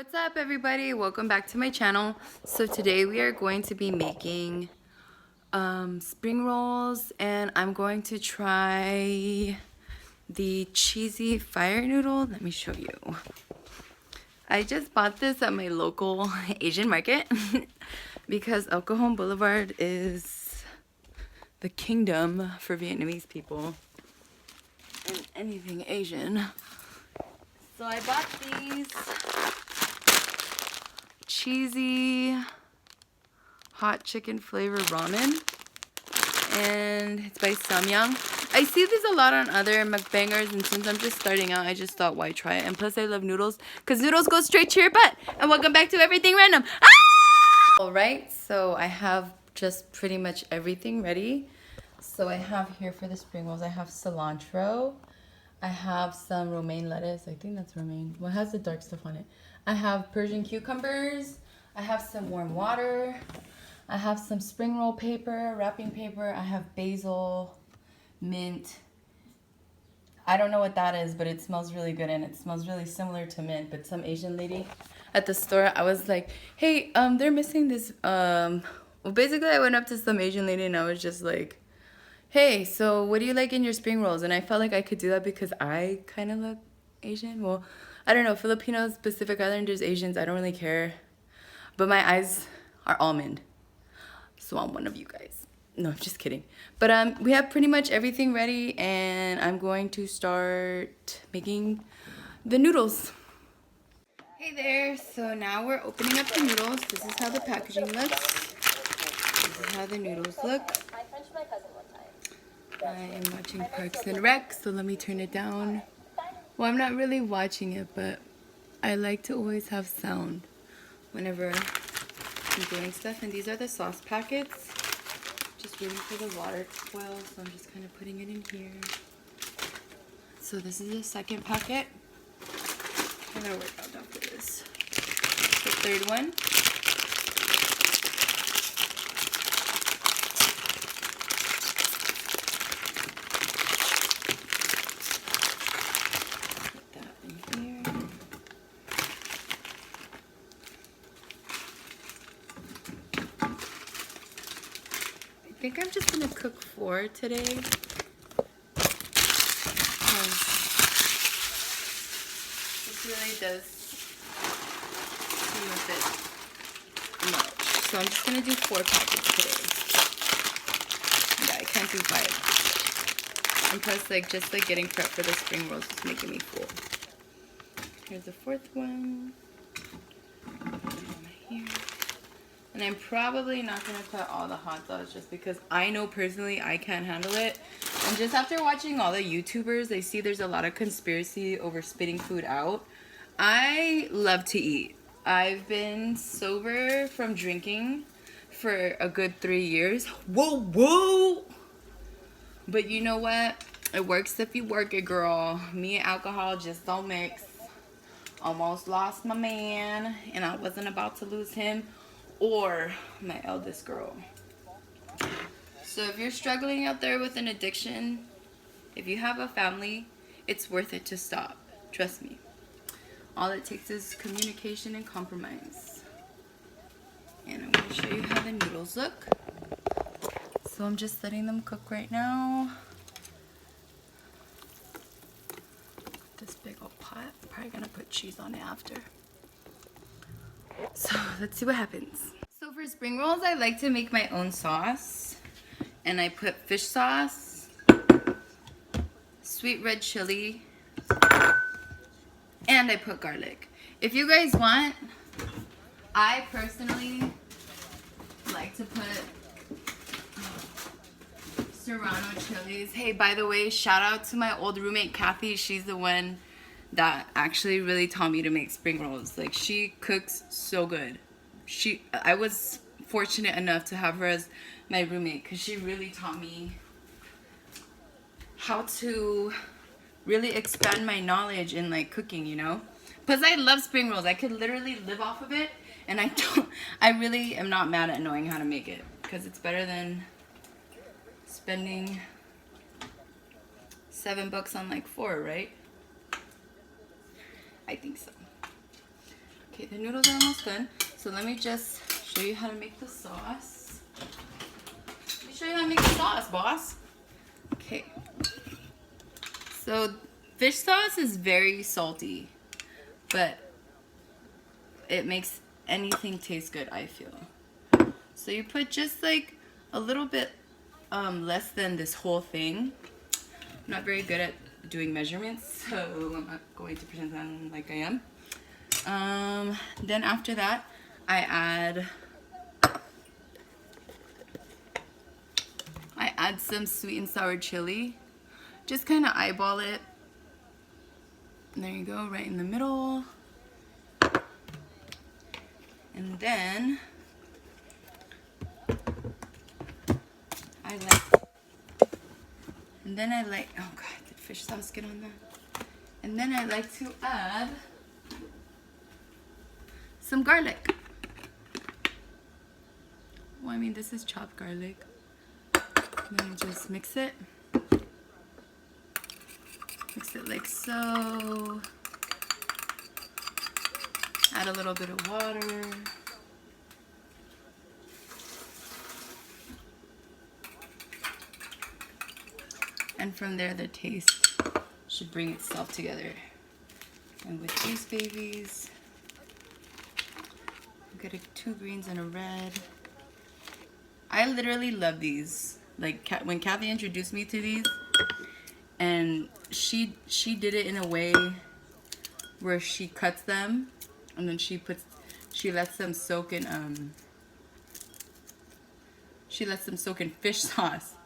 What's up everybody? Welcome back to my channel. So today we are going to be making spring rolls, and I'm going to try the cheesy fire noodle. Let me show you. I just bought this at my local Asian market because El Cajon Boulevard is the kingdom for Vietnamese people and anything Asian. So I bought these cheesy hot chicken flavor ramen, and it's by Samyang. I see these a lot on other mukbangers, and since I'm just starting out, I just thought why try it. And plus I love noodles because noodles go straight to your butt. And welcome back to Everything Random. Alright, so I have just pretty much everything ready. So I have here for the spring rolls, I have cilantro, I have some romaine lettuce. I think that's romaine. What has the dark stuff on it? I have Persian cucumbers. I have some warm water. I have some spring roll paper, wrapping paper. I have basil, mint. I don't know what that is, but it smells really good, and it smells really similar to mint. But some Asian lady at the store, I was like, hey, they're missing this. Well, basically I went up to some Asian lady and I was just like, hey, so what do you like in your spring rolls? And I felt like I could do that because I kind of look Asian. Well, I don't know, Filipinos, Pacific Islanders, Asians, I don't really care. But my eyes are almond. So I'm one of you guys. No, I'm just kidding. But we have pretty much everything ready, and I'm going to start making the noodles. Hey there, so now we're opening up the noodles. This is how the packaging looks. This is how the noodles look. I am watching Parks and Rec, so let me turn it down. Well, I'm not really watching it, but I like to always have sound whenever I'm doing stuff. And these are the sauce packets. Just waiting for the water to boil, so I'm just kind of putting it in here. So this is the second packet. I'm gonna work out after this. The third one. I think I'm just gonna cook 4 today. This really does seem a bit much. So I'm just gonna do 4 packets today. Yeah, I can't do 5. And plus, like, just like getting prepped for the spring rolls is making me full. Here's the 4th one. Here. And I'm probably not going to put all the hot dogs just because I know personally I can't handle it. And just after watching all the YouTubers, I see there's a lot of conspiracy over spitting food out. I love to eat. I've been sober from drinking for a good 3 years. Whoa, whoa! But you know what? It works if you work it, girl. Me and alcohol just don't mix. Almost lost my man, and I wasn't about to lose him or my eldest girl. So if you're struggling out there with an addiction, if you have a family, it's worth it to stop. Trust me. All it takes is communication and compromise. And I'm going to show you how the noodles look. So I'm just letting them cook right now. This big old pot. Probably going to put cheese on it after. So let's see what happens. So for spring rolls, I like to make my own sauce. And I put fish sauce, sweet red chili, and I put garlic. If you guys want, I personally like to put serrano chilies. Hey, by the way, shout out to my old roommate Kathy. She's the one that actually really taught me to make spring rolls. Like, she cooks so good. I was fortunate enough to have her as my roommate because she really taught me how to really expand my knowledge in like cooking, you know. Because I love spring rolls. I could literally live off of it, and I really am not mad at knowing how to make it because it's better than spending $7 on like 4, right? I think so. Okay, the noodles are almost done. So let me just show you how to make the sauce. Let me show you how to make the sauce, boss. Okay. So fish sauce is very salty, but it makes anything taste good, I feel. So you put just like a little bit less than this whole thing. I'm not very good at doing measurements, so I'm not going to pretend like I am. Then after that, I add some sweet and sour chili. Just kind of eyeball it. And there you go, right in the middle. And then I like, oh god, did fish sauce get on that? And then I like to add some garlic. Well, I mean, this is chopped garlic. And then just mix it. Mix it like so. Add a little bit of water. And from there, the taste should bring itself together. And with these babies, I'm getting 2 greens and a red. I literally love these. Like when Kathy introduced me to these, and she did it in a way where she cuts them, and then she lets them soak in fish sauce.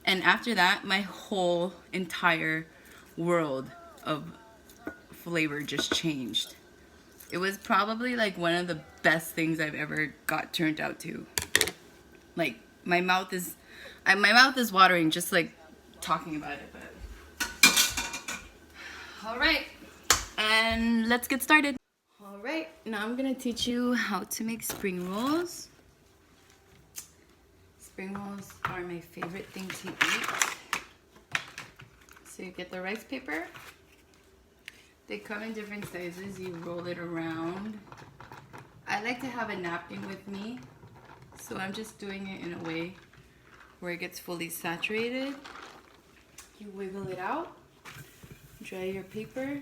And after that, my whole entire world of flavor just changed. It was probably like one of the best things I've ever got turned out to. Like my mouth is watering just like talking about it. But all right, and let's get started. All right, now I'm gonna teach you how to make spring rolls. Spring rolls are my favorite thing to eat. So you get the rice paper. They come in different sizes. You roll it around. I like to have a napkin with me, so I'm just doing it in a way where it gets fully saturated. You wiggle it out. Dry your paper.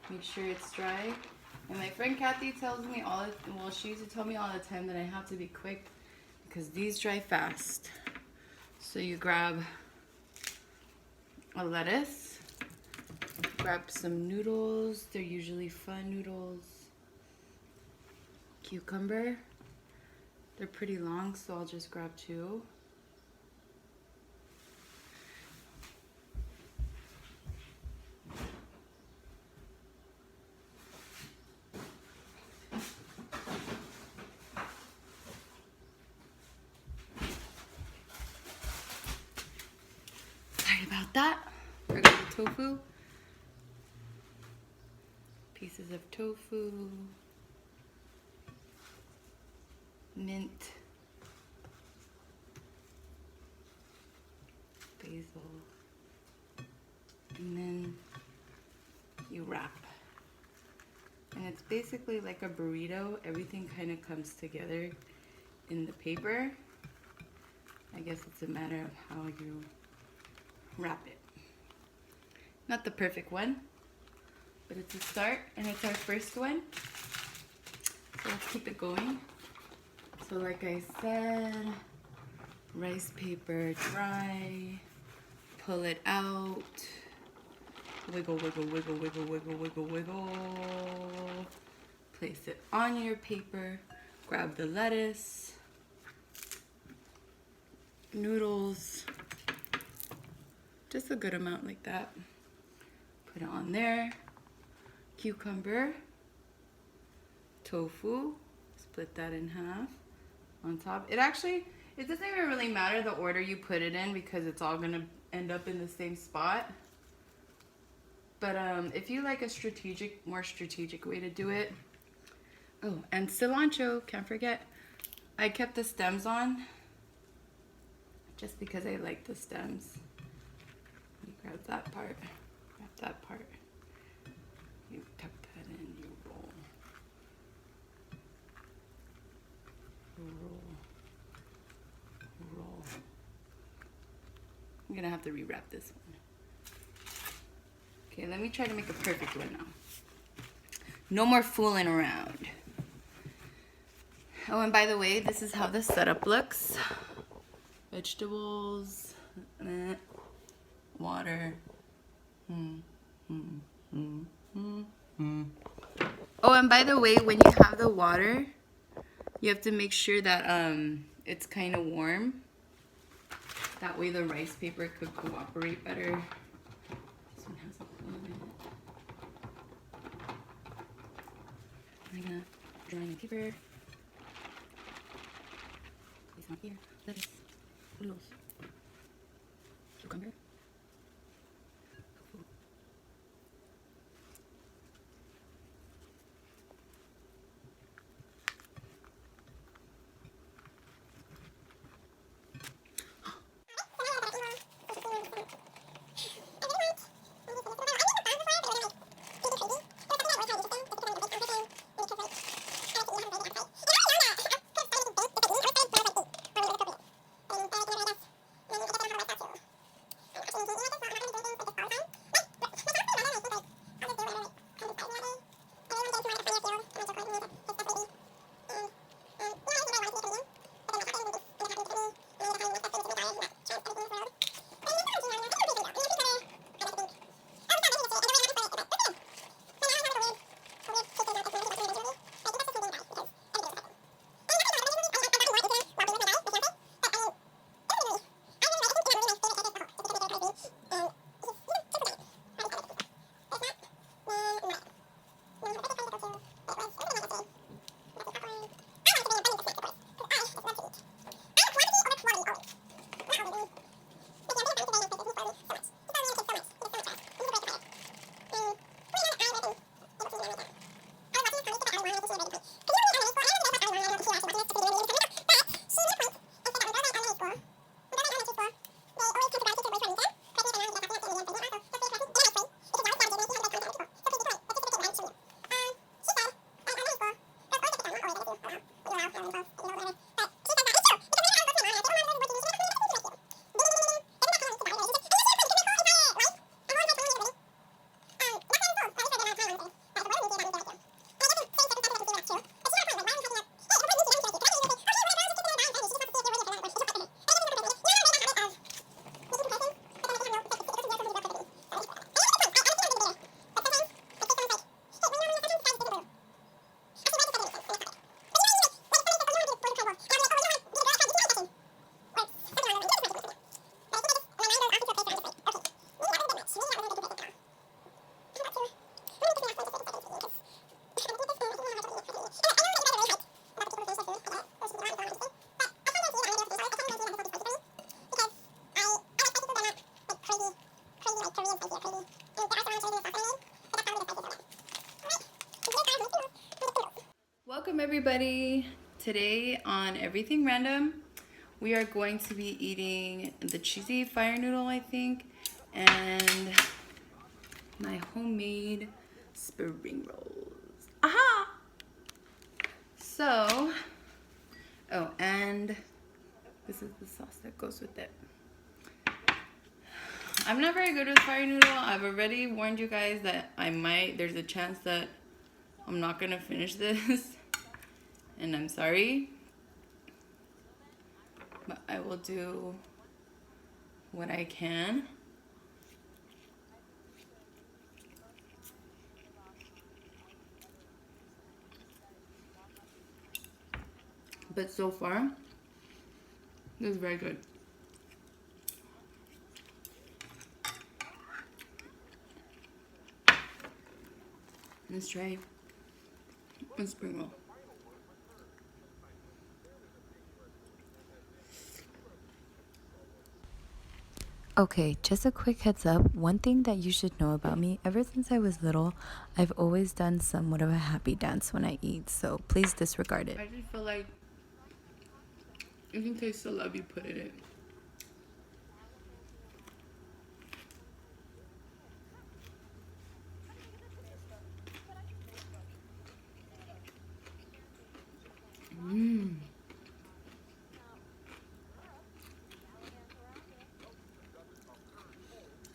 Make sure it's dry. And my friend Kathy tells me she used to tell me all the time that I have to be quick, because these dry fast. So you grab a lettuce, grab some noodles, they're usually fun noodles, cucumber, they're pretty long, so I'll just grab 2. About that, regular tofu, pieces of tofu, mint, basil, and then you wrap. And it's basically like a burrito. Everything kind of comes together in the paper. I guess it's a matter of how you wrap it. Not the perfect one, but it's a start, and it's our first one. So let's keep it going. So like I said, rice paper dry, pull it out, wiggle, wiggle, wiggle, wiggle, wiggle, wiggle, wiggle. Place it on your paper, grab the lettuce, noodles, just a good amount like that. Put it on there. Cucumber, tofu, split that in half on top. It doesn't even really matter the order you put it in, because it's all gonna end up in the same spot. But if you like a more strategic way to do it. Oh, and cilantro, can't forget. I kept the stems on just because I like the stems. You grab that part, you tuck that in, you roll. I'm gonna have to rewrap this one. Okay, let me try to make a perfect one now. No more fooling around. Oh, and by the way, this is how the setup looks. Vegetables, water. Oh, and by the way, when you have the water, you have to make sure that it's kind of warm. That way the rice paper could cooperate better. This one has a hole in it. I'm gonna dry my paper. Place one here. Lettuce. Noodles. Cucumber. Welcome everybody. Today on Everything Random, we are going to be eating the cheesy fire noodle, I think, and my homemade spring rolls. Aha! So, oh, and this is the sauce that goes with it. I'm not very good with fire noodle. I've already warned you guys that there's a chance that I'm not gonna finish this. And I'm sorry, but I will do what I can. But so far, this is very good. Let's try a spring roll. Okay, just a quick heads up. One thing that you should know about me, ever since I was little, I've always done somewhat of a happy dance when I eat, so please disregard it. I just feel like you can taste the love you put in it.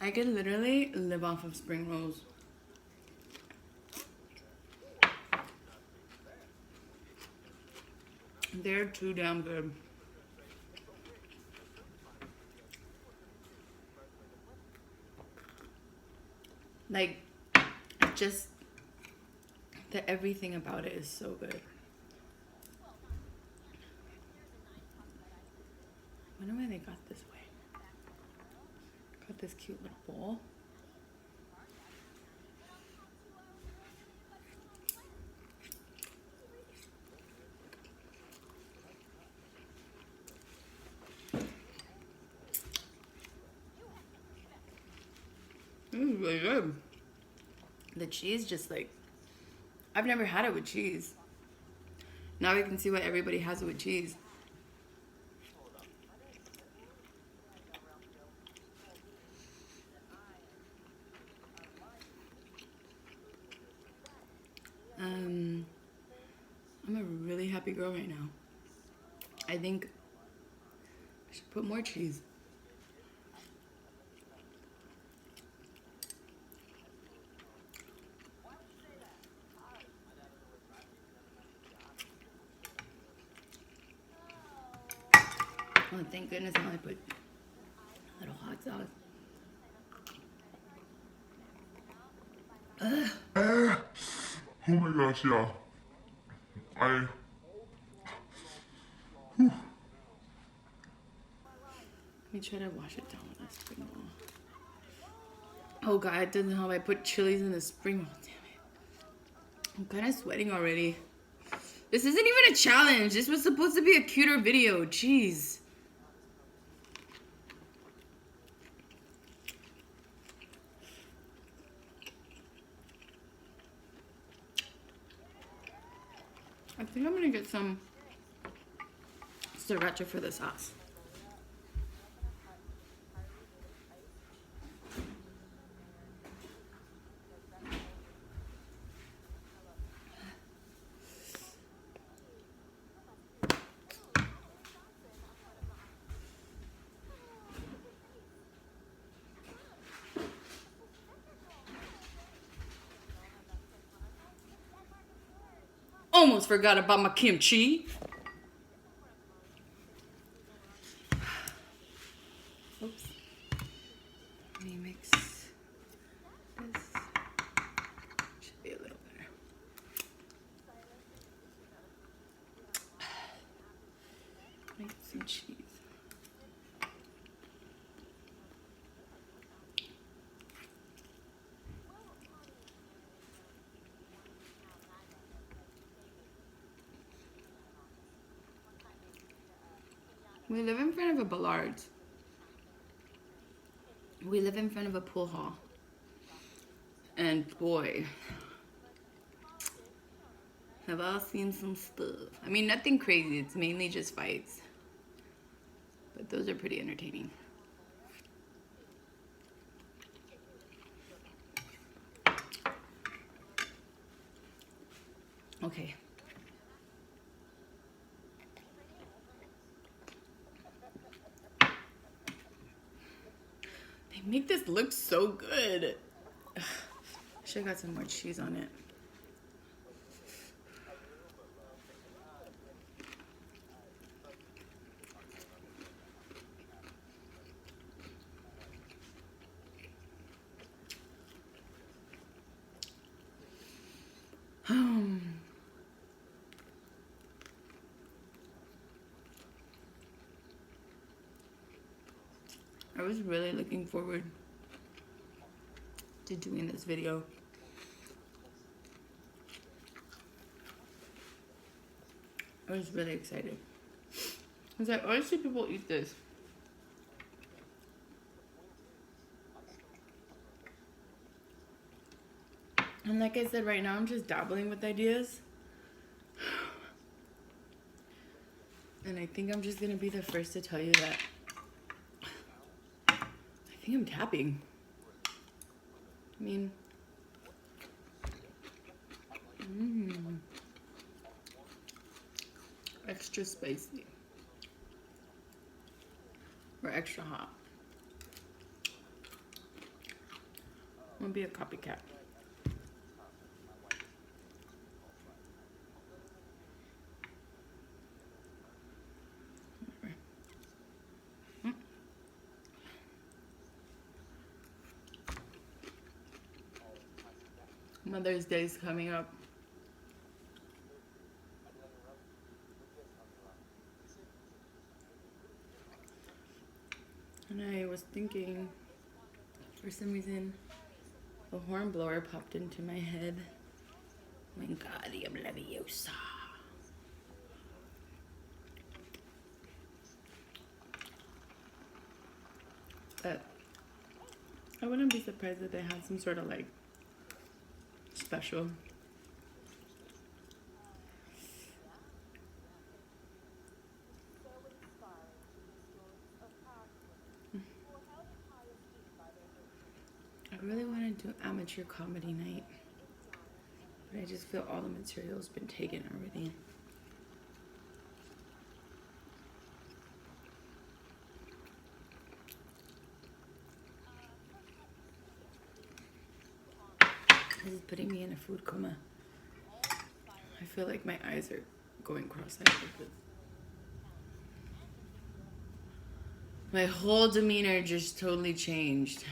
I could literally live off of spring rolls. They're too damn good. Like, just everything about it is so good. I wonder why they got this way. Got this cute little bowl. This is really good. The cheese just like, I've never had it with cheese. Now we can see why everybody has it with cheese. I'm a really happy girl right now. I think I should put more cheese. Oh, thank goodness now I put a little hot sauce. Oh my gosh, yeah. Let me try to wash it down with a spring roll. Oh god, it doesn't help. I put chilies in the spring roll. Damn it. I'm kind of sweating already. This isn't even a challenge. This was supposed to be a cuter video. Jeez. I think I'm gonna get some sriracha for the sauce. Almost forgot about my kimchi. Oops. Let me mix this. Should be a little better. Make some cheese. We live in front of a Ballard's. We live in front of a pool hall. And boy, have I seen some stuff. I mean, nothing crazy. It's mainly just fights. But those are pretty entertaining. Okay. They make this look so good. Ugh. Should have got some more cheese on it. I was really looking forward to doing this video. I was really excited. I was like, I always see people eat this. And like I said, right now I'm just dabbling with ideas. And I think I'm just gonna be the first to tell you that I think I'm tapping. I mean, extra spicy or extra hot. I'm gonna be a copycat. Mother's Day's coming up. And I was thinking, for some reason, a horn blower popped into my head. Wingardium Leviosa. But I wouldn't be surprised if they had some sort of like special. I really want to do amateur comedy night, but I just feel all the material's been taken already. This is putting me in a food coma. I feel like my eyes are going cross-eyed. My whole demeanor just totally changed.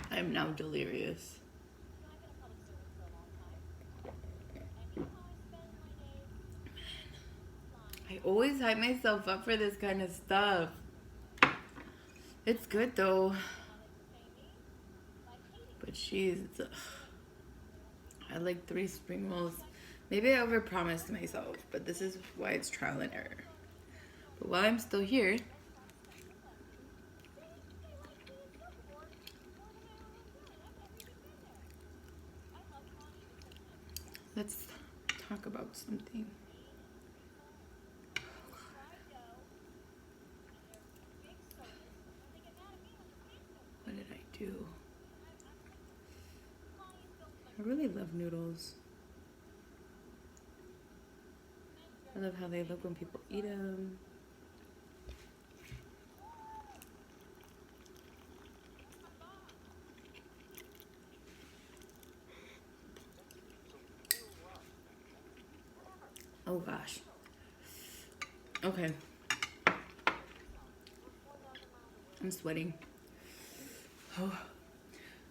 I'm now delirious. I always hype myself up for this kind of stuff. It's good though. But jeez, I had like 3 spring rolls. Maybe I overpromised myself, but this is why it's trial and error. But while I'm still here, let's talk about something. What did I do? I really love noodles. I love how they look when people eat them. Oh gosh. Okay. I'm sweating. Oh.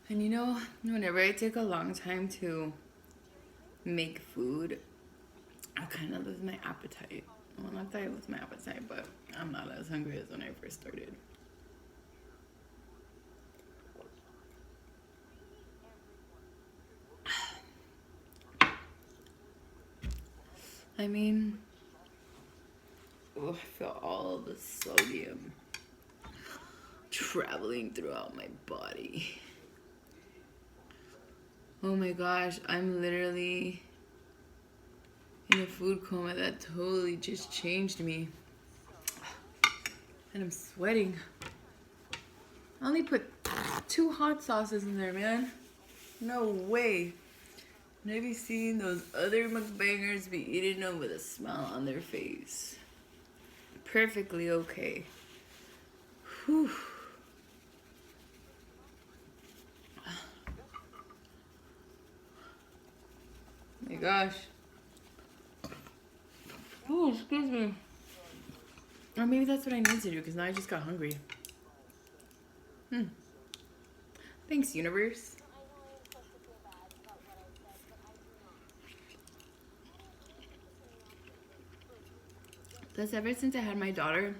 And you know, whenever I take a long time to make food, I kind of lose my appetite. Well, not that I lose my appetite, but I'm not as hungry as when I first started. I mean, oh, I feel all the sodium traveling throughout my body. Oh my gosh, I'm literally in a food coma. That totally just changed me. And I'm sweating. I only put 2 hot sauces in there, man. No way. Maybe seeing those other mukbangers be eating them with a smile on their face. Perfectly okay. Whew. Oh my gosh. Oh, excuse me. Or maybe that's what I need to do, because now I just got hungry. Thanks, universe. Plus, ever since I had my daughter,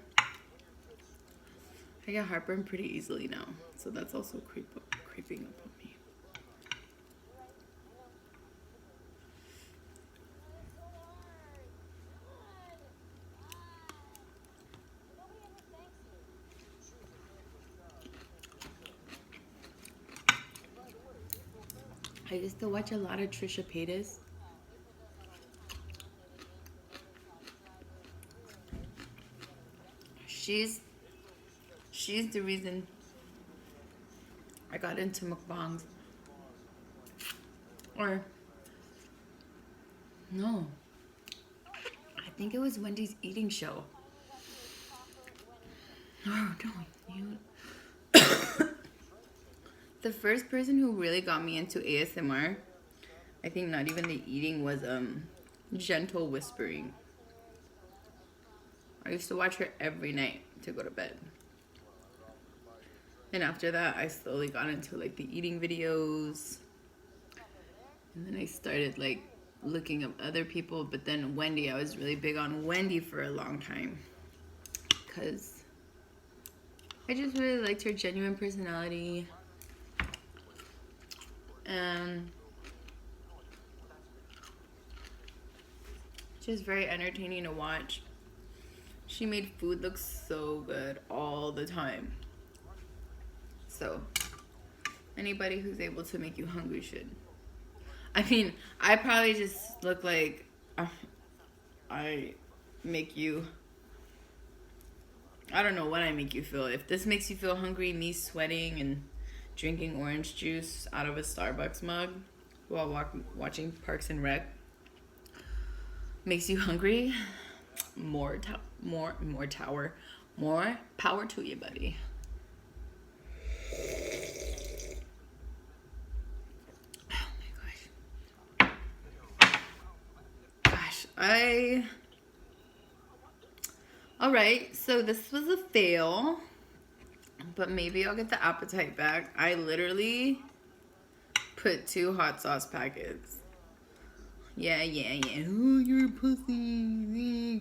I get heartburn pretty easily now. So that's also creeping up on me. I used to watch a lot of Trisha Paytas. She's the reason I got into mukbangs. Or no, I think it was Wendy's eating show. Oh, don't you? The first person who really got me into ASMR, I think not even the eating, was gentle whispering. I used to watch her every night to go to bed. And after that, I slowly got into like the eating videos. And then I started like looking up other people. But then Wendy, I was really big on Wendy for a long time. Because I just really liked her genuine personality. And just very entertaining to watch. She made food look so good all the time. So, anybody who's able to make you hungry should. I mean, I probably just look like I make you... I don't know what I make you feel. If this makes you feel hungry, me sweating and drinking orange juice out of a Starbucks mug while watching Parks and Rec makes you hungry, more power to you, buddy. Oh my gosh. Alright, so this was a fail, but maybe I'll get the appetite back. I literally put 2 hot sauce packets. Yeah. Oh, you're a pussy.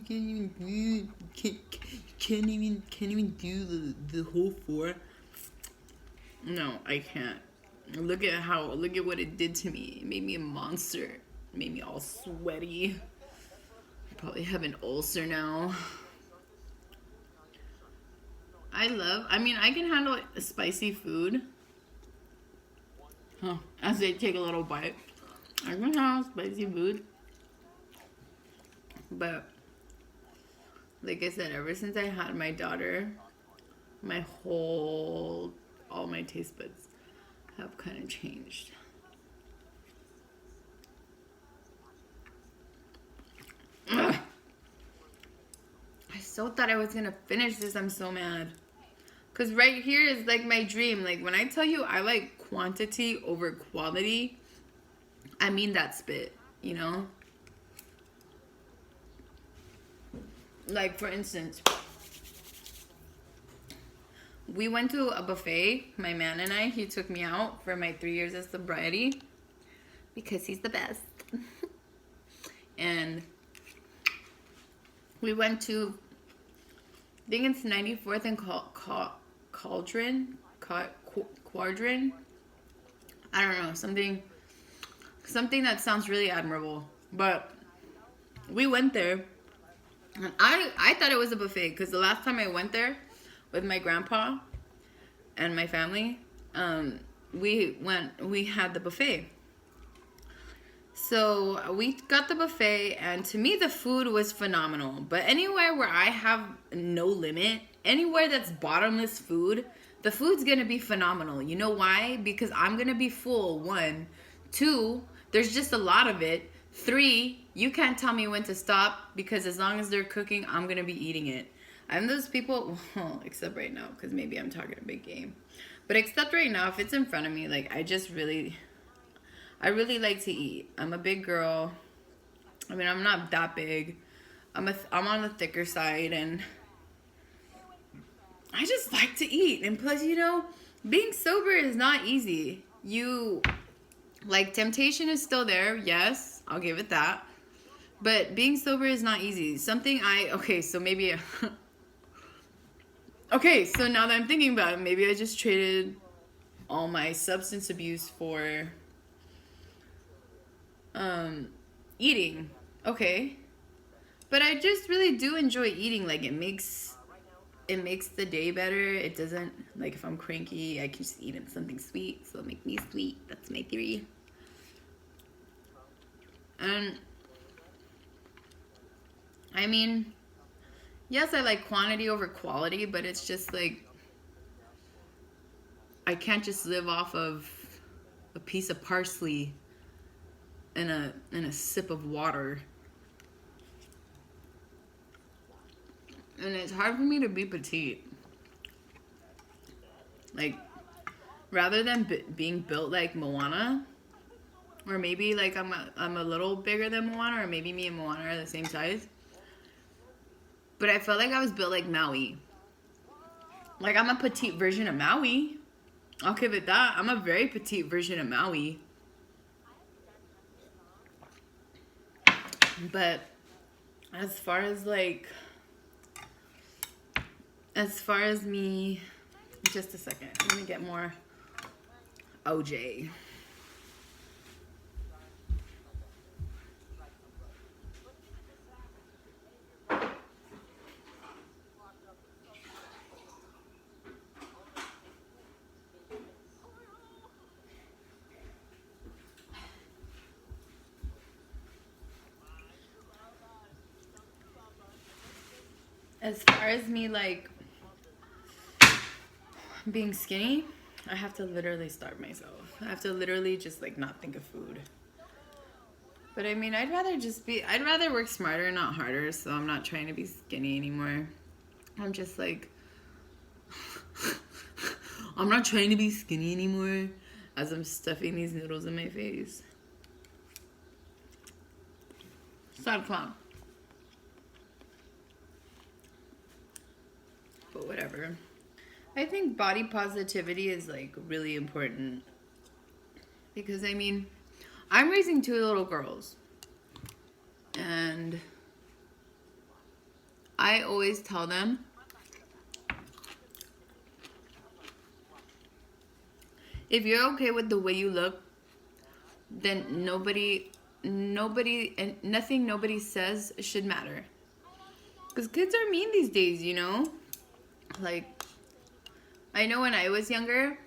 Can't even do the whole 4. No, I can't. Look at what it did to me. It made me a monster. It made me all sweaty. I probably have an ulcer now. I can handle spicy food. As I take a little bite. I can handle spicy food. But, like I said, ever since I had my daughter, all my taste buds have kind of changed. Ugh. I so thought I was gonna finish this. I'm so mad. Because right here is like my dream. Like when I tell you I like quantity over quality, I mean that spit, you know? Like for instance, we went to a buffet, my man and I. He took me out for my 3 years of sobriety because he's the best. And we went to, I think it's 94th and Quadrant. I don't know, something that sounds really admirable. But we went there, and I thought it was a buffet because the last time I went there with my grandpa and my family, we had the buffet. So we got the buffet, and to me the food was phenomenal. But anywhere where I have no limit, anywhere that's bottomless food, the food's gonna be phenomenal. You know why? Because I'm gonna be full, 1. 2, there's just a lot of it. 3, you can't tell me when to stop because as long as they're cooking, I'm gonna be eating it. I'm those people, well, except right now, because maybe I'm talking a big game. But except right now, if it's in front of me, like I really like to eat. I'm a big girl. I mean, I'm not that big. I'm on the thicker side, and I just like to eat. And plus, you know, being sober is not easy. Temptation is still there. Yes, I'll give it that. But being sober is not easy. So now that I'm thinking about it, maybe I just traded all my substance abuse for eating. Okay. But I just really do enjoy eating. Like it makes the day better. It doesn't, like if I'm cranky, I can just eat something sweet. So it'll make me sweet. That's my theory. And I mean, yes, I like quantity over quality, but it's just like I can't just live off of a piece of parsley and a sip of water. And it's hard for me to be petite. Like, rather than being built like Moana, or maybe like I'm a little bigger than Moana, or maybe me and Moana are the same size. But I felt like I was built like Maui. Like I'm a petite version of Maui. I'll give it that. I'm a very petite version of Maui. But as far as me, just a second. Let me get more OJ. As far as me like being skinny, I have to literally starve myself. I have to literally just like not think of food. But I mean, I'd rather work smarter, not harder, so I'm not trying to be skinny anymore. I'm just like, I'm not trying to be skinny anymore as I'm stuffing these noodles in my face. Sad clown. But whatever. I think body positivity is like really important. Because I mean, I'm raising 2 little girls. And I always tell them, if you're okay with the way you look, then nobody and nothing nobody says should matter. Because kids are mean these days, you know? Like, I know when I was younger,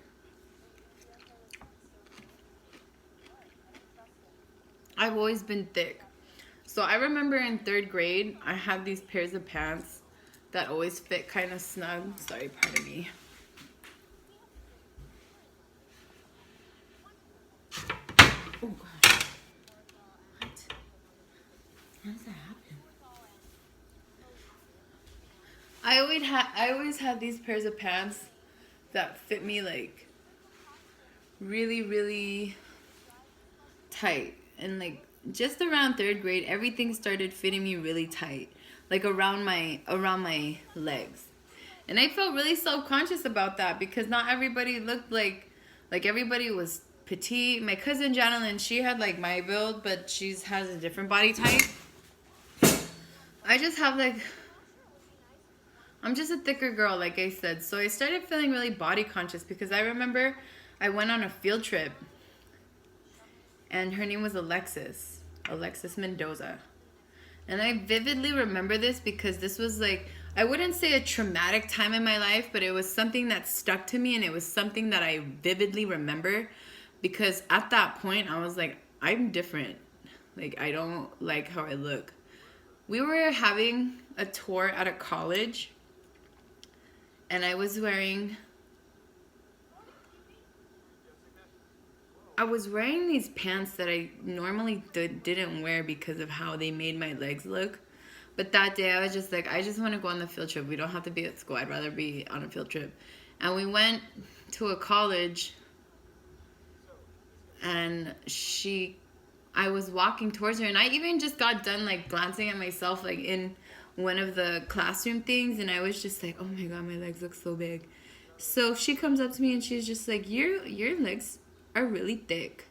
I've always been thick. So I remember in 3rd grade, I had these pairs of pants that always fit kind of snug. Sorry, pardon me. Oh, gosh. What? How does that happen? I always had these pairs of pants that fit me like really, really tight. And like just around 3rd grade, everything started fitting me really tight, like around my legs. And I felt really self-conscious about that because not everybody looked like everybody was petite. My cousin Janelyn, she had like my build, but she has a different body type. I just have like, I'm just a thicker girl, like I said. So I started feeling really body conscious because I remember I went on a field trip and her name was Alexis Mendoza. And I vividly remember this because this was like, I wouldn't say a traumatic time in my life, but it was something that stuck to me and it was something that I vividly remember because at that point I was like, I'm different. Like, I don't like how I look. We were having a tour at a college and I was wearing these pants that I normally didn't wear because of how they made my legs look. But that day I was just like, I just want to go on the field trip. We don't have to be at school. I'd rather be on a field trip. And we went to a college and I was walking towards her and I even just got done like glancing at myself like in one of the classroom things and I was just like, oh my god, my legs look so big. So she comes up to me and she's just like, your legs are really thick.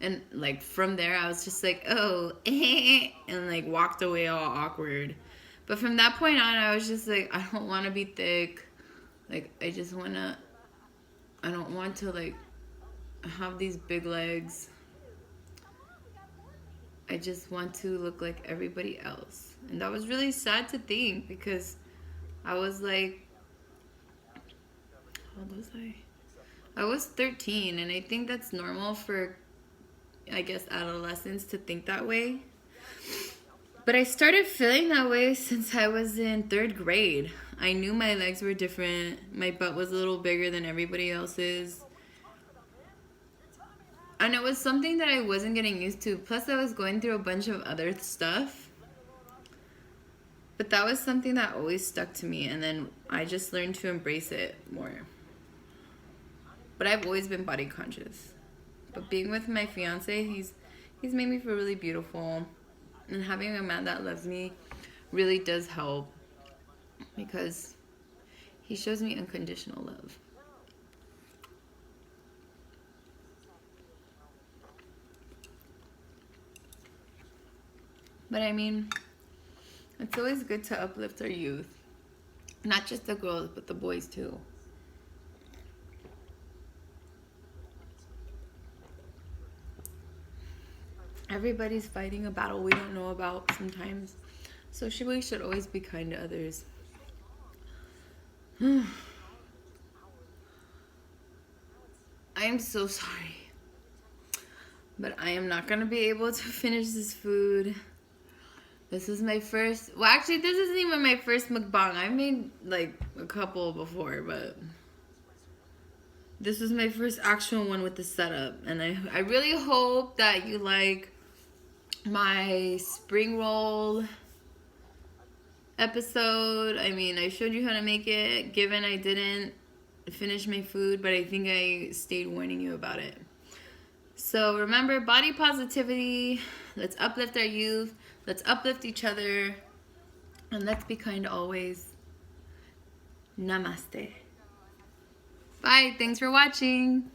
And like from there I was just like, oh, and like walked away all awkward. But from that point on I was just like, I don't want to be thick. Like I don't want to like have these big legs. I just want to look like everybody else. And that was really sad to think because I was like, how old was I? I was 13 and I think that's normal for, I guess, adolescents to think that way. But I started feeling that way since I was in 3rd grade. I knew my legs were different. My butt was a little bigger than everybody else's. And it was something that I wasn't getting used to. Plus, I was going through a bunch of other stuff. But that was something that always stuck to me. And then I just learned to embrace it more. But I've always been body conscious. But being with my fiance, he's made me feel really beautiful. And having a man that loves me really does help, because he shows me unconditional love. But I mean, it's always good to uplift our youth. Not just the girls, but the boys too. Everybody's fighting a battle we don't know about sometimes. So we should always be kind to others. I am so sorry. But I am not going to be able to finish this food. This is my first... Well, actually, this isn't even my first mukbang. I've made, like, a couple before, but... This is my first actual one with the setup. And I really hope that you like my spring roll episode. I mean, I showed you how to make it, given I didn't finish my food, but I think I stayed warning you about it. So remember, body positivity. Let's uplift our youth. Let's uplift each other. And let's be kind always. Namaste. Bye. Thanks for watching.